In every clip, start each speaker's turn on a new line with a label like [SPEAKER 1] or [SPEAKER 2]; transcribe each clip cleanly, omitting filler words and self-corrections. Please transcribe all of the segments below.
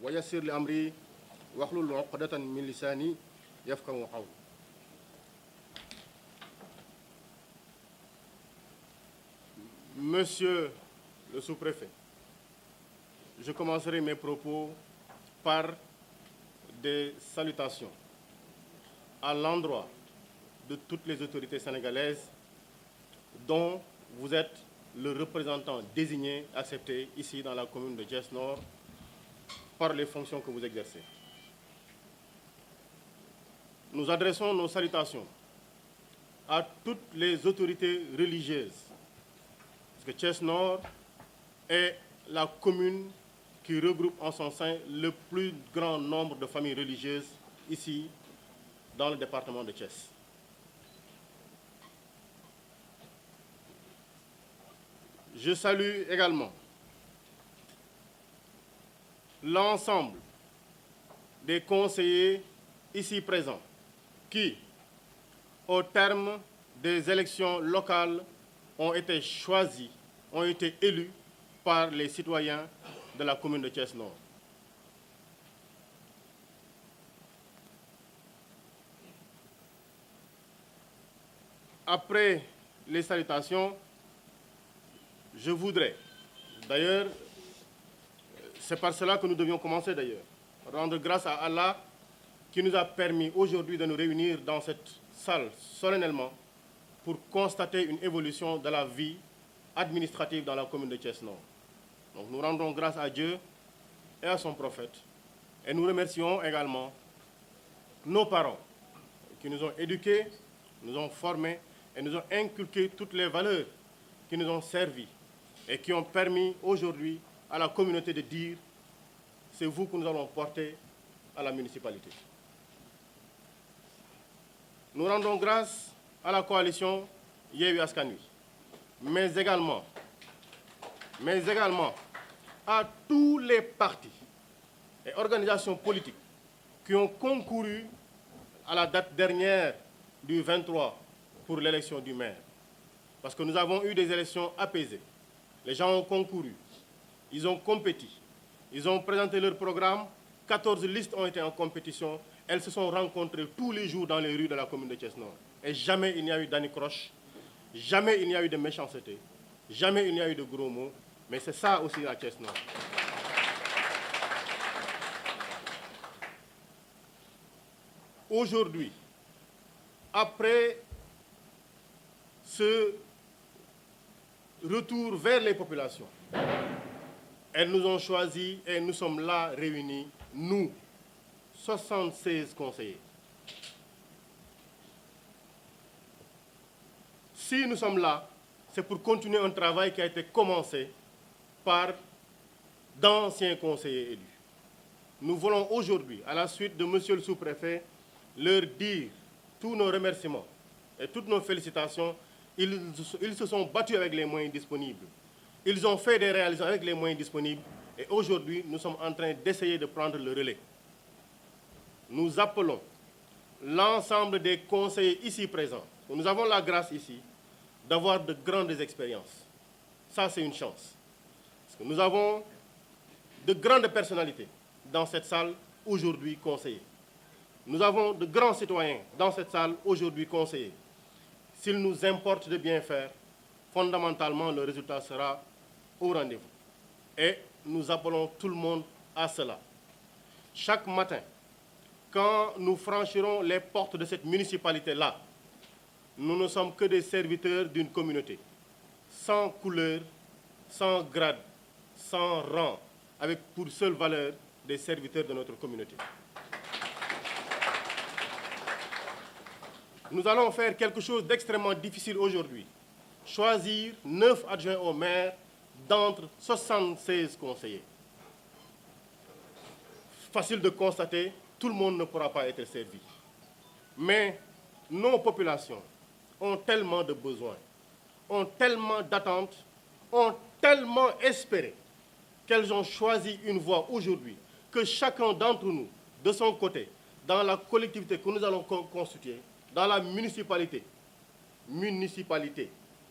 [SPEAKER 1] ويسر لأمري واحلل عقدة من لساني يفقهوا قولي. Monsieur le sous-préfet, je commencerai mes propos par des salutations à l'endroit de toutes les autorités sénégalaises dont vous êtes le représentant désigné, accepté ici dans la commune de Thiès-Nord par les fonctions que vous exercez. Nous adressons nos salutations à toutes les autorités religieuses, parce que Thiès-Nord est la commune qui regroupe en son sein le plus grand nombre de familles religieuses ici dans le département de Thiès. Je salue également l'ensemble des conseillers ici présents qui, au terme des élections locales, ont été choisis, ont été élus par les citoyens de la commune de Thiès-Nord. Après les salutations, je voudrais, d'ailleurs, c'est par cela que nous devions commencer d'ailleurs, rendre grâce à Allah qui nous a permis aujourd'hui de nous réunir dans cette salle solennellement pour constater une évolution de la vie administrative dans la commune de Thiès-Nord. Donc nous rendons grâce à Dieu et à son prophète. Et nous remercions également nos parents qui nous ont éduqués, nous ont formés et nous ont inculqué toutes les valeurs qui nous ont servi et qui ont permis aujourd'hui à la communauté de dire « c'est vous que nous allons porter à la municipalité ». Nous rendons grâce à la coalition Yewwi Askan Wi, mais également à tous les partis et organisations politiques qui ont concouru à la date dernière du 23 pour l'élection du maire. Parce que nous avons eu des élections apaisées. Les gens ont concouru, ils ont compéti, ils ont présenté leur programme, 14 listes ont été en compétition, elles se sont rencontrées tous les jours dans les rues de la commune de Thiès-Nord. Et jamais il n'y a eu d'anicroche, jamais il n'y a eu de méchanceté, jamais il n'y a eu de gros mots, mais c'est ça aussi à Thiès-Nord. Aujourd'hui, après ce retour vers les populations, elles nous ont choisis et nous sommes là réunis, nous, 76 conseillers. Si nous sommes là, c'est pour continuer un travail qui a été commencé par d'anciens conseillers élus. Nous voulons aujourd'hui, à la suite de Monsieur le sous-préfet, leur dire tous nos remerciements et toutes nos félicitations. Ils se sont battus avec les moyens disponibles. Ils ont fait des réalisations avec les moyens disponibles. Et aujourd'hui, nous sommes en train d'essayer de prendre le relais. Nous appelons l'ensemble des conseillers ici présents. Nous avons la grâce ici d'avoir de grandes expériences. Ça, c'est une chance. Parce que nous avons de grandes personnalités dans cette salle aujourd'hui conseillées. Nous avons de grands citoyens dans cette salle aujourd'hui conseillés. S'il nous importe de bien faire, fondamentalement, le résultat sera au rendez-vous. Et nous appelons tout le monde à cela. Chaque matin, quand nous franchirons les portes de cette municipalité-là, nous ne sommes que des serviteurs d'une communauté, sans couleur, sans grade, sans rang, avec pour seule valeur des serviteurs de notre communauté. Nous allons faire quelque chose d'extrêmement difficile aujourd'hui. Choisir 9 adjoints au maire d'entre 76 conseillers. Facile de constater, tout le monde ne pourra pas être servi. Mais nos populations ont tellement de besoins, ont tellement d'attentes, ont tellement espéré qu'elles ont choisi une voie aujourd'hui que chacun d'entre nous, de son côté, dans la collectivité que nous allons constituer, dans la municipalité,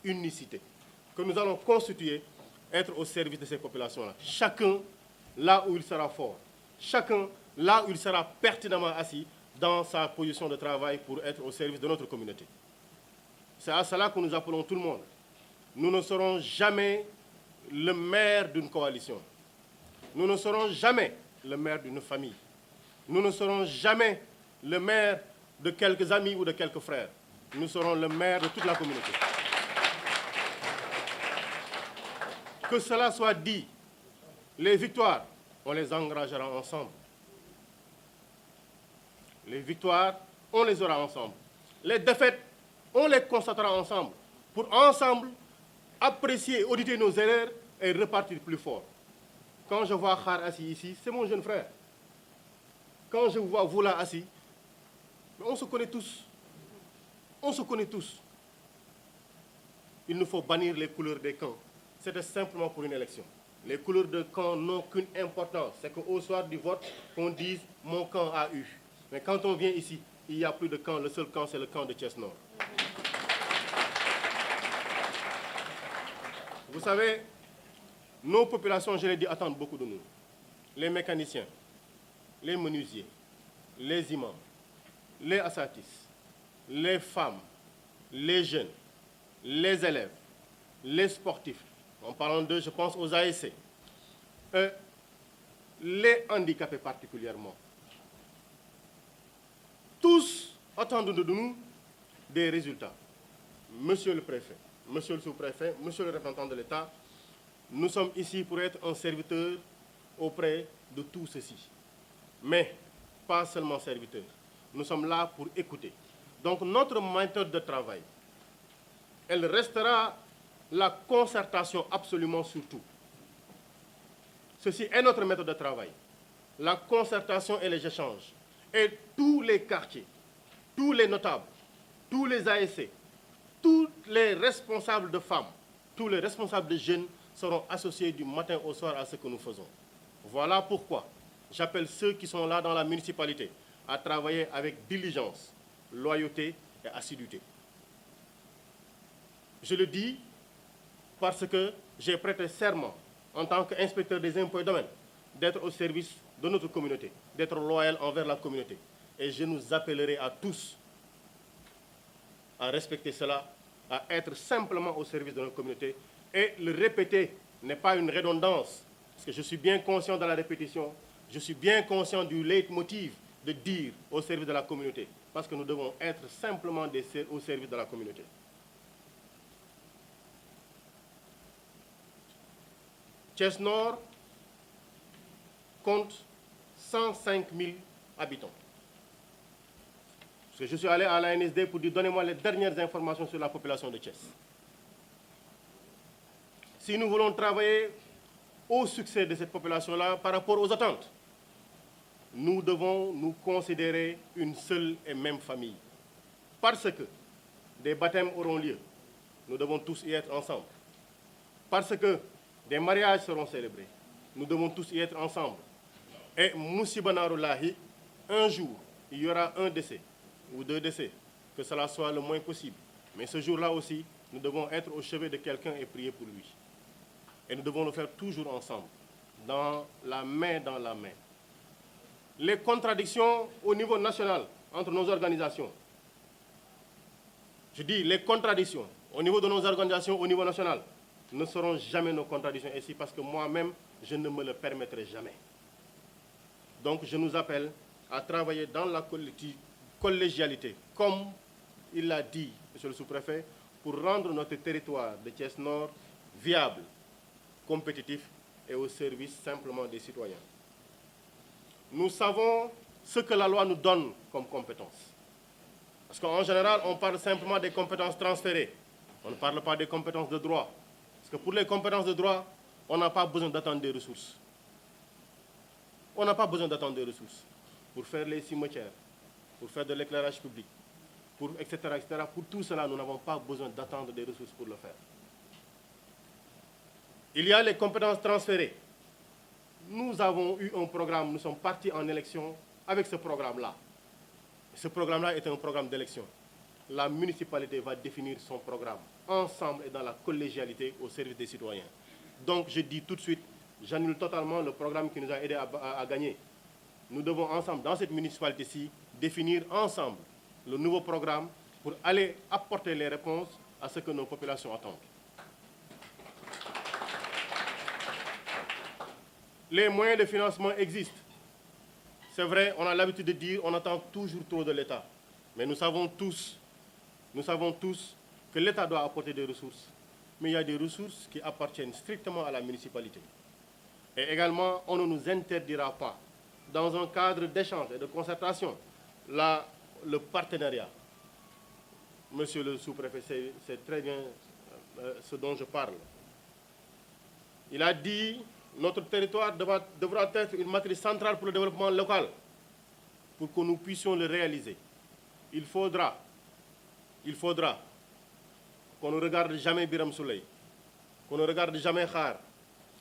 [SPEAKER 1] unicité, que nous allons constituer être au service de ces populations-là. Chacun là où il sera fort, chacun là où il sera pertinemment assis dans sa position de travail pour être au service de notre communauté. C'est à cela que nous appelons tout le monde. Nous ne serons jamais le maire d'une coalition. Nous ne serons jamais le maire d'une famille. Nous ne serons jamais le maire de quelques amis ou de quelques frères. Nous serons le maire de toute la communauté. Que cela soit dit, les victoires, on les engagera ensemble. Les victoires, on les aura ensemble. Les défaites, on les constatera ensemble. Pour ensemble apprécier, auditer nos erreurs et repartir plus fort. Quand je vois Khar assis ici, c'est mon jeune frère. Quand je vous vois vous là assis, on se connaît tous. On se connaît tous. Il nous faut bannir les couleurs des camps. C'était simplement pour une élection. Les couleurs de camp n'ont qu'une importance. C'est qu'au soir du vote, on dise « mon camp a eu ». Mais quand on vient ici, il n'y a plus de camp. Le seul camp, c'est le camp de Thiès-Nord. Vous savez, nos populations, je l'ai dit, attendent beaucoup de nous. Les mécaniciens, les menuisiers, les imams, les assatis, les femmes, les jeunes, les élèves, les sportifs. En parlant d'eux, je pense aux ASC. Les handicapés particulièrement. Tous attendent de nous des résultats. Monsieur le préfet, monsieur le sous-préfet, monsieur le représentant de l'État, nous sommes ici pour être un serviteur auprès de tout ceci. Mais pas seulement serviteur. Nous sommes là pour écouter. Donc notre méthode de travail, elle restera la concertation absolument sur tout. Ceci est notre méthode de travail. La concertation et les échanges. Et tous les quartiers, tous les notables, tous les ASC, tous les responsables de femmes, tous les responsables de jeunes seront associés du matin au soir à ce que nous faisons. Voilà pourquoi j'appelle ceux qui sont là dans la municipalité à travailler avec diligence, loyauté et assiduité. Je le dis parce que j'ai prêté serment en tant qu'inspecteur des impôts et domaines d'être au service de notre communauté, d'être loyal envers la communauté. Et je nous appellerai à tous à respecter cela, à être simplement au service de notre communauté. Et le répéter n'est pas une redondance, parce que je suis bien conscient de la répétition, je suis bien conscient du leitmotiv de dire au service de la communauté, parce que nous devons être simplement au service de la communauté. Thiès-Nord compte 105 000 habitants. Parce que je suis allé à l'ANSD pour dire donnez-moi les dernières informations sur la population de Thiès. Si nous voulons travailler au succès de cette population-là par rapport aux attentes, nous devons nous considérer une seule et même famille. Parce que des baptêmes auront lieu, nous devons tous y être ensemble. Parce que des mariages seront célébrés, nous devons tous y être ensemble. Et Moussibanaroulahi, un jour, il y aura un décès ou deux décès, que cela soit le moins possible. Mais ce jour-là aussi, nous devons être au chevet de quelqu'un et prier pour lui. Et nous devons le faire toujours ensemble, dans la main dans la main. Les contradictions au niveau national entre nos organisations, je dis les contradictions au niveau de nos organisations au niveau national, ne seront jamais nos contradictions ici parce que moi-même, je ne me le permettrai jamais. Donc je nous appelle à travailler dans la collégialité, comme il l'a dit, monsieur le sous-préfet, pour rendre notre territoire de Thiès-Nord viable, compétitif et au service simplement des citoyens. Nous savons ce que la loi nous donne comme compétences. Parce qu'en général, on parle simplement des compétences transférées. On ne parle pas des compétences de droit. Parce que pour les compétences de droit, on n'a pas besoin d'attendre des ressources. On n'a pas besoin d'attendre des ressources pour faire les cimetières, pour faire de l'éclairage public, pour etc., etc. Pour tout cela, nous n'avons pas besoin d'attendre des ressources pour le faire. Il y a les compétences transférées. Nous avons eu un programme, nous sommes partis en élection avec ce programme-là. Ce programme-là est un programme d'élection. La municipalité va définir son programme. ensemble et dans la collégialité au service des citoyens. Donc je dis tout de suite, j'annule totalement le programme qui nous a aidé à gagner. Nous devons ensemble, dans cette municipalité-ci, définir ensemble le nouveau programme pour aller apporter les réponses à ce que nos populations attendent. Les moyens de financement existent. C'est vrai, on a l'habitude de dire on attend toujours trop de l'État. Mais nous savons tous que l'État doit apporter des ressources. Mais il y a des ressources qui appartiennent strictement à la municipalité. Et également, on ne nous interdira pas, dans un cadre d'échange et de concertation, le partenariat. Monsieur le sous-préfet, c'est très bien ce dont je parle. Il a dit notre territoire devra être une matrice centrale pour le développement local, pour que nous puissions le réaliser. Il faudra qu'on ne regarde jamais Biram Souley, qu'on ne regarde jamais Khar,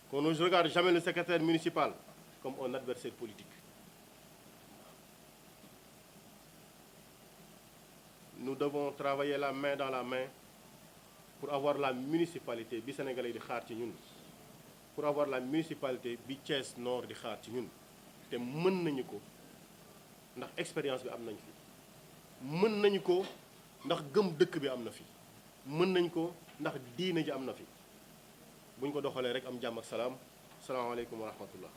[SPEAKER 1] qu'on ne regarde jamais le secrétaire municipal comme un adversaire politique. Nous devons travailler la main dans la main pour avoir la municipalité bi Sénégalais di xaar ci ñun, pour avoir la municipalité bi Thiès Nord di xaar ci ñun. te mën nañu ko ndax expérience bi am nañ fi, mën nañu ko ndax gëm dëkk bi am na fi, mën nañ ko ndax diine ji am na fi. buñ ko doxalee rek am jàmm ak salaam. salaamaaleykum wa rahmatullah.